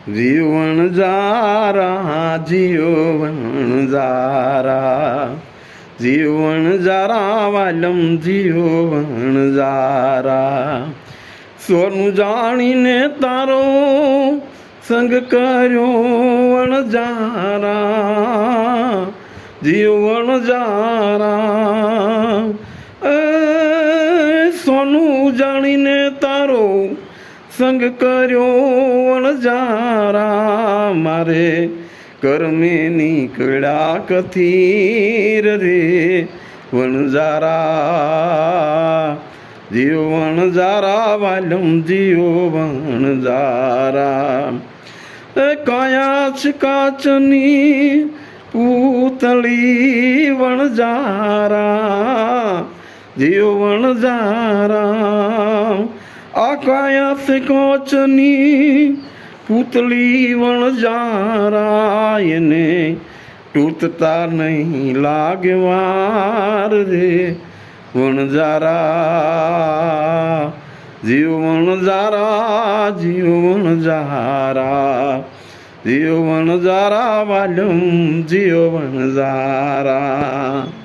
જીવન જારા જીવન જારા જીવન જારા વાલમ જીવન જારા સોનું જાણીને તારો સંગ કર્યો વણજારા જીવન જારા સોનું જાણીને તારો સંગ કર્યો વણજારા મારે કર્મે નીકળ્યા કથીર રે વણજારા જીવન જારા વાલમ જીવન જારા કાયા છે કાચની પૂતળી વણજારા જીવન જારા આ કાયા છે કાચની પૂતળી વણજારા એને તૂટતા નહીં લાગે વાર રે વણજારા જીવન જારા જીવન જારા જીવન જારા વાલમ જીવન જારા।